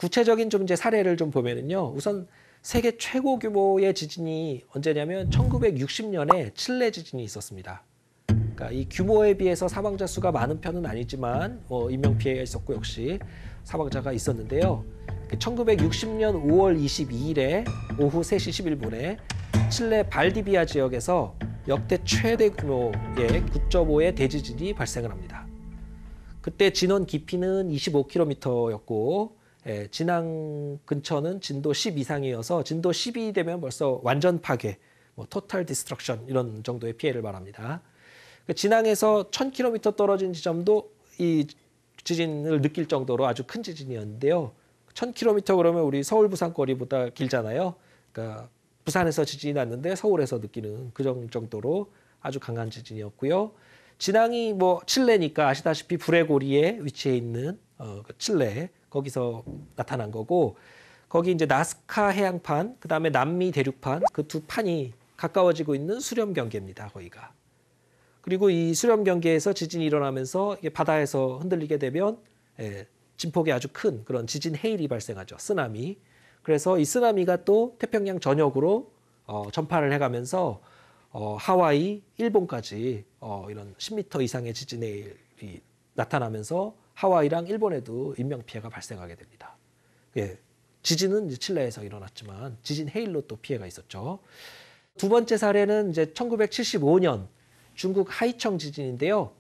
구체적인 좀 이제 사례를 좀 보면은요. 우선 세계 최고 규모의 지진이 언제냐면 1960년에 칠레 지진이 있었습니다. 그러니까 이 규모에 비해서 사망자 수가 많은 편은 아니지만 인명 피해가 있었고 역시 사망자가 있었는데요. 1960년 5월 22일에 오후 3시 11분에 칠레 발디비아 지역에서 역대 최대 규모의 9.5의 대지진이 발생을 합니다. 그때 진원 깊이는 25km였고 진앙 근처는 진도 10 이상이어서 진도 10이 되면 벌써 완전 파괴, 토탈 디스트럭션 이런 정도의 피해를 말합니다. 진앙에서 1000km 떨어진 지점도 이 지진을 느낄 정도로 아주 큰 지진이었는데요. 1000km 그러면 우리 서울 부산 거리보다 길잖아요. 그러니까 부산에서 지진이 났는데 서울에서 느끼는 그 정도로 아주 강한 지진이었고요. 진앙이 칠레니까 아시다시피 불의 고리에 위치해 있는 칠레 거기서 나타난 거고 거기 이제 나스카 해양판 그다음에 남미 대륙판 그 두 판이 가까워지고 있는 수렴 경계입니다. 거기가. 그리고 이 수렴 경계에서 지진이 일어나면서 이게 바다에서 흔들리게 되면 진폭이 아주 큰 그런 지진 해일이 발생하죠. 쓰나미. 그래서 이 쓰나미가 또 태평양 전역으로 전파를 해가면서 하와이, 일본까지 이런 10m 이상의 지진 해일이 나타나면서 하와이랑 일본에도 인명피해가 발생하게 됩니다. 예, 지진은 이제 칠레에서 일어났지만 지진 해일로 또 피해가 있었죠. 두 번째 사례는 이제 1975년 중국 하이청 지진인데요.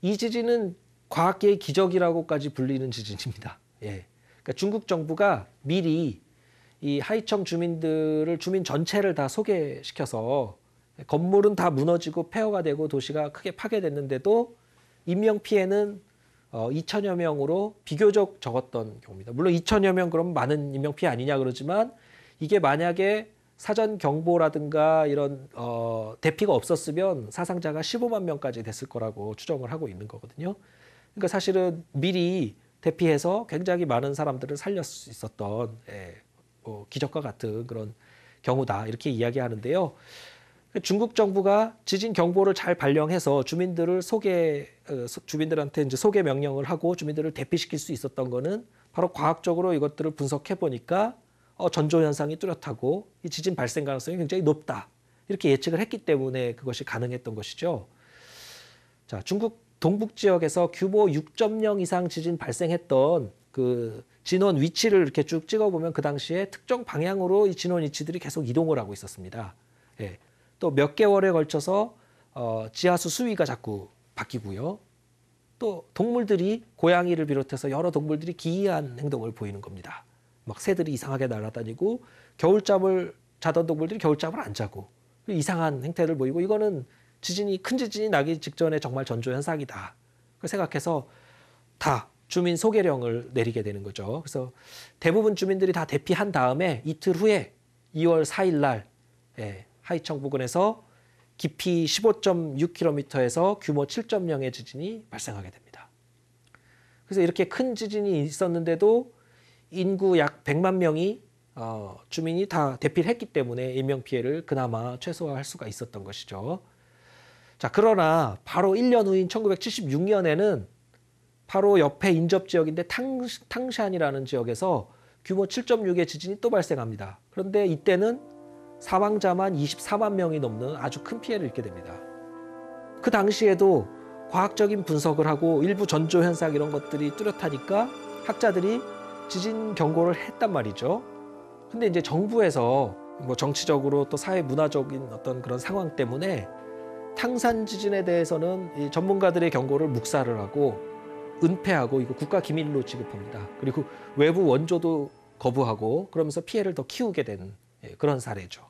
이 지진은 과학계의 기적이라고까지 불리는 지진입니다. 예. 그러니까 중국 정부가 미리 이 하이청 주민 전체를 다 소개시켜서 건물은 다 무너지고 폐허가 되고 도시가 크게 파괴됐는데도 인명 피해는 2천여 명으로 비교적 적었던 경우입니다. 물론 2천여 명 그럼 많은 인명 피해 아니냐 그러지만 이게 만약에 사전 경보라든가 이런 대피가 없었으면 사상자가 15만 명까지 됐을 거라고 추정을 하고 있는 거거든요. 그러니까 사실은 미리 대피해서 굉장히 많은 사람들을 살릴 수 있었던 기적과 같은 그런 경우다 이렇게 이야기하는데요. 중국 정부가 지진 경보를 잘 발령해서 주민들한테 이제 소개 명령을 하고 주민들을 대피시킬 수 있었던 거는 바로 과학적으로 이것들을 분석해 보니까 전조 현상이 뚜렷하고 이 지진 발생 가능성이 굉장히 높다 이렇게 예측을 했기 때문에 그것이 가능했던 것이죠. 자, 중국 동북 지역에서 규모 6.0 이상 지진 발생했던 그 진원 위치를 이렇게 쭉 찍어보면 그 당시에 특정 방향으로 이 진원 위치들이 계속 이동을 하고 있었습니다. 예. 또 몇 개월에 걸쳐서 지하수 수위가 자꾸 바뀌고요. 또 동물들이 고양이를 비롯해서 여러 동물들이 기이한 행동을 보이는 겁니다. 막 새들이 이상하게 날아다니고 겨울잠을 자던 동물들이 겨울잠을 안 자고 이상한 행태를 보이고 이거는 큰 지진이 나기 직전에 정말 전조 현상이다. 생각해서 다 주민 소개령을 내리게 되는 거죠. 그래서 대부분 주민들이 다 대피한 다음에 이틀 후에 2월 4일 날 하이청 부근에서 깊이 15.6km에서 규모 7.0의 지진이 발생하게 됩니다. 그래서 이렇게 큰 지진이 있었는데도 인구 약 100만 명이 주민이 다 대피를 했기 때문에 인명피해를 그나마 최소화할 수가 있었던 것이죠. 자, 그러나 바로 1년 후인 1976년에는 바로 옆에 인접지역인데 탕샨이라는 지역에서 규모 7.6의 지진이 또 발생합니다. 그런데 이때는 사망자만 24만 명이 넘는 아주 큰 피해를 입게 됩니다. 그 당시에도 과학적인 분석을 하고 일부 전조 현상 이런 것들이 뚜렷하니까 학자들이 지진 경고를 했단 말이죠. 근데 이제 정부에서 정치적으로 또 사회 문화적인 어떤 그런 상황 때문에 탕산 지진에 대해서는 이 전문가들의 경고를 묵살을 하고 은폐하고 이거 국가 기밀로 취급합니다. 그리고 외부 원조도 거부하고 그러면서 피해를 더 키우게 되는 그런 사례죠.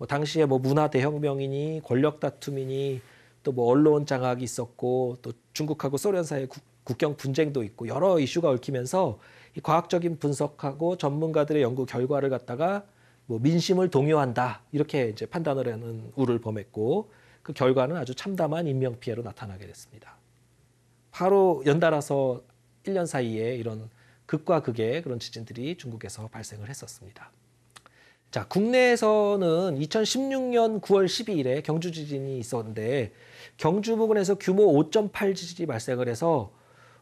당시에 문화 대혁명이니 권력 다툼이니 또 언론 장악이 있었고 또 중국하고 소련 사이의 국경 분쟁도 있고 여러 이슈가 얽히면서 이 과학적인 분석하고 전문가들의 연구 결과를 갖다가 민심을 동요한다 이렇게 이제 판단을 하는 우를 범했고 그 결과는 아주 참담한 인명 피해로 나타나게 됐습니다. 바로 연달아서 1년 사이에 이런 극과 극의 그런 지진들이 중국에서 발생을 했었습니다. 자, 국내에서는 2016년 9월 12일에 경주 지진이 있었는데 경주 부근에서 규모 5.8 지진이 발생을 해서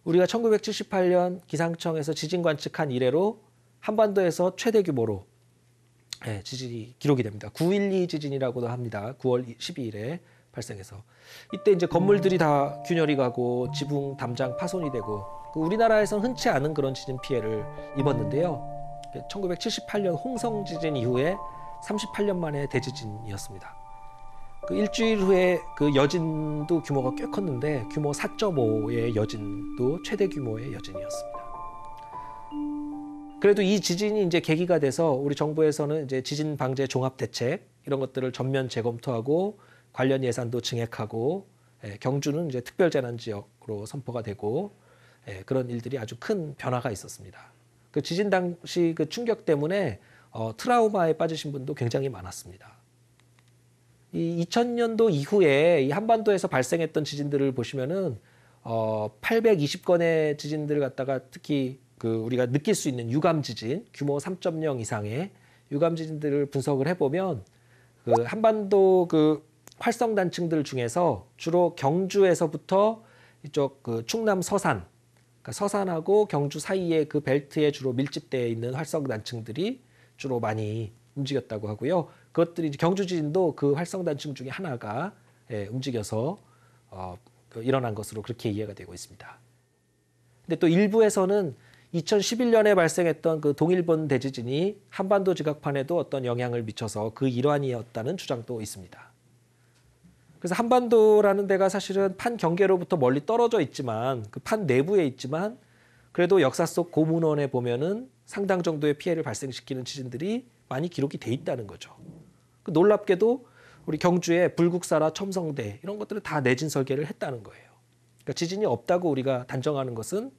우리가 1978년 기상청에서 지진 관측한 이래로 한반도에서 최대 규모로 지진이 기록이 됩니다. 9.12 지진이라고도 합니다. 9월 12일에 발생해서 이때 이제 건물들이 다 균열이 가고 지붕, 담장 파손이 되고 우리나라에서는 흔치 않은 그런 지진 피해를 입었는데요. 1978년 홍성 지진 이후에 38년 만에 대지진이었습니다. 그 일주일 후에 그 여진도 규모가 꽤 컸는데 규모 4.5의 여진도 최대 규모의 여진이었습니다. 그래도 이 지진이 이제 계기가 돼서 우리 정부에서는 이제 지진 방제 종합 대책 이런 것들을 전면 재검토하고 관련 예산도 증액하고 경주는 이제 특별재난 지역으로 선포가 되고 그런 일들이 아주 큰 변화가 있었습니다. 그 지진 당시 그 충격 때문에 트라우마에 빠지신 분도 굉장히 많았습니다. 이 2000년도 이후에 이 한반도에서 발생했던 지진들을 보시면은 820건의 지진들을 갖다가 특히 그 우리가 느낄 수 있는 유감 지진 규모 3.0 이상의 유감 지진들을 분석을 해보면 그 한반도 그 활성 단층들 중에서 주로 경주에서부터 이쪽 그 충남 서산, 그러니까 서산하고 경주 사이의 그 벨트에 주로 밀집되어 있는 활성 단층들이 주로 많이 움직였다고 하고요. 그것들이 이제 경주 지진도 그 활성 단층 중에 하나가 움직여서 일어난 것으로 그렇게 이해가 되고 있습니다. 근데 또 일부에서는 2011년에 발생했던 그 동일본 대지진이 한반도 지각판에도 어떤 영향을 미쳐서 그 일환이었다는 주장도 있습니다. 그래서 한반도라는 데가 사실은 판 경계로부터 멀리 떨어져 있지만 그 판 내부에 있지만 그래도 역사 속 고문원에 보면은 상당 정도의 피해를 발생시키는 지진들이 많이 기록이 돼 있다는 거죠. 놀랍게도 우리 경주에 불국사라 첨성대 이런 것들을 다 내진 설계를 했다는 거예요. 그러니까 지진이 없다고 우리가 단정하는 것은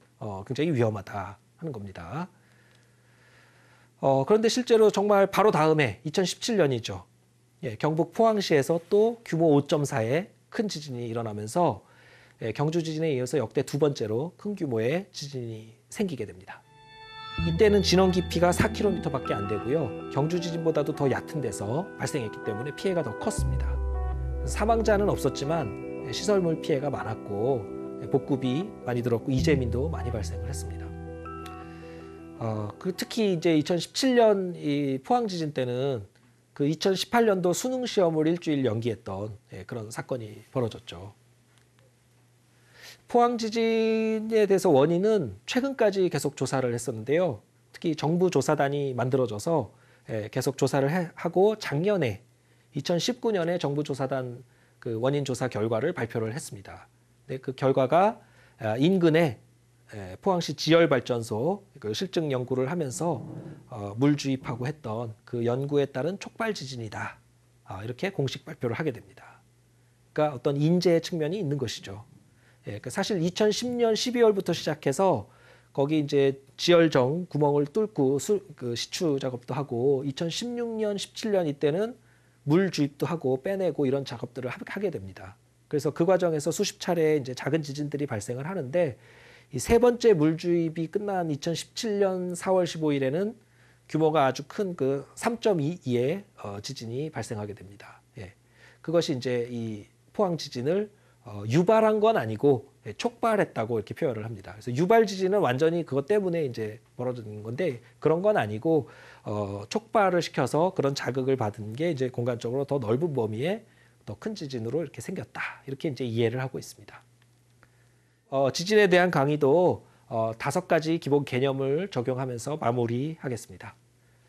굉장히 위험하다 하는 겁니다. 그런데 실제로 정말 바로 다음에 2017년이죠. 경북 포항시에서 또 규모 5.4의 큰 지진이 일어나면서 경주 지진에 이어서 역대 두 번째로 큰 규모의 지진이 생기게 됩니다. 이때는 진원 깊이가 4km밖에 안 되고요. 경주 지진보다도 더 얕은 데서 발생했기 때문에 피해가 더 컸습니다. 사망자는 없었지만 시설물 피해가 많았고 복구비 많이 들었고 이재민도 많이 발생을 했습니다. 특히 이제 2017년 이 포항 지진 때는 그 2018년도 수능 시험을 일주일 연기했던 그런 사건이 벌어졌죠. 포항 지진에 대해서 원인은 최근까지 계속 조사를 했었는데요. 특히 정부 조사단이 만들어져서 계속 조사를 하고 작년에 2019년에 정부 조사단 그 원인 조사 결과를 발표를 했습니다. 그 결과가 인근에 포항시 지열발전소 그 실증 연구를 하면서 물 주입하고 했던 그 연구에 따른 촉발 지진이다. 이렇게 공식 발표를 하게 됩니다. 그러니까 어떤 인재의 측면이 있는 것이죠. 사실 2010년 12월부터 시작해서 거기 이제 지열정 구멍을 뚫고 그 시추 작업도 하고 2016년, 17년 이때는 물 주입도 하고 빼내고 이런 작업들을 하게 됩니다. 그래서 그 과정에서 수십 차례 이제 작은 지진들이 발생을 하는데 이 세 번째 물 주입이 끝난 2017년 4월 15일에는 규모가 아주 큰 그 3.2의 지진이 발생하게 됩니다. 그것이 이제 이 포항 지진을 유발한 건 아니고 촉발했다고 이렇게 표현을 합니다. 그래서 유발 지진은 완전히 그것 때문에 이제 벌어지는 건데 그런 건 아니고 촉발을 시켜서 그런 자극을 받은 게 이제 공간적으로 더 넓은 범위의 더 큰 지진으로 이렇게 생겼다. 이렇게 이제 이해를 하고 있습니다. 지진에 대한 강의도 5가지 기본 개념을 적용하면서 마무리하겠습니다.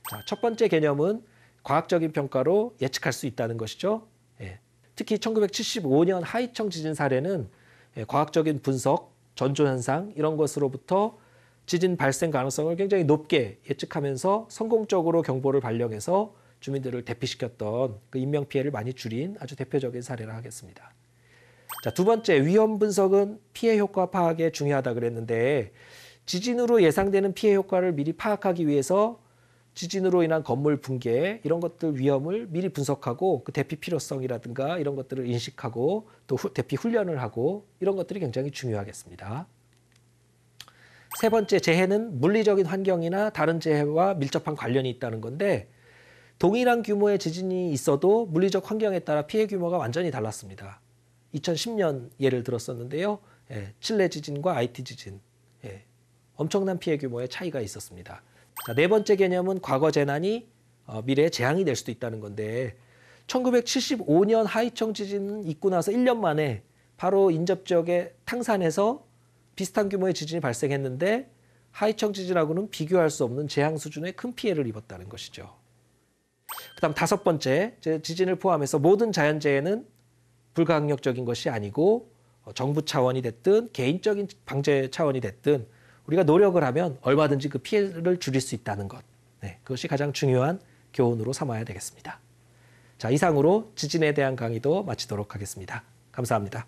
자, 첫 번째 개념은 과학적인 평가로 예측할 수 있다는 것이죠. 특히 1975년 하이청 지진 사례는 과학적인 분석, 전조현상 이런 것으로부터 지진 발생 가능성을 굉장히 높게 예측하면서 성공적으로 경보를 발령해서 주민들을 대피시켰던 그 인명피해를 많이 줄인 아주 대표적인 사례라 하겠습니다. 자, 두 번째, 위험 분석은 피해 효과 파악에 중요하다 그랬는데 지진으로 예상되는 피해 효과를 미리 파악하기 위해서 지진으로 인한 건물 붕괴 이런 것들 위험을 미리 분석하고 그 대피 필요성이라든가 이런 것들을 인식하고 또 대피 훈련을 하고 이런 것들이 굉장히 중요하겠습니다. 세 번째, 재해는 물리적인 환경이나 다른 재해와 밀접한 관련이 있다는 건데 동일한 규모의 지진이 있어도 물리적 환경에 따라 피해 규모가 완전히 달랐습니다. 2010년 예를 들었었는데요. 예, 칠레 지진과 아이티 지진, 예, 엄청난 피해 규모의 차이가 있었습니다. 자, 네 번째 개념은 과거 재난이 미래의 재앙이 될 수도 있다는 건데 1975년 하이청 지진 있고 나서 1년 만에 바로 인접 지역의 탕산에서 비슷한 규모의 지진이 발생했는데 하이청 지진하고는 비교할 수 없는 재앙 수준의 큰 피해를 입었다는 것이죠. 그다음 다섯 번째, 지진을 포함해서 모든 자연재해는 불가항력적인 것이 아니고 정부 차원이 됐든 개인적인 방제 차원이 됐든 우리가 노력을 하면 얼마든지 그 피해를 줄일 수 있다는 것. 네, 그것이 가장 중요한 교훈으로 삼아야 되겠습니다. 자, 이상으로 지진에 대한 강의도 마치도록 하겠습니다. 감사합니다.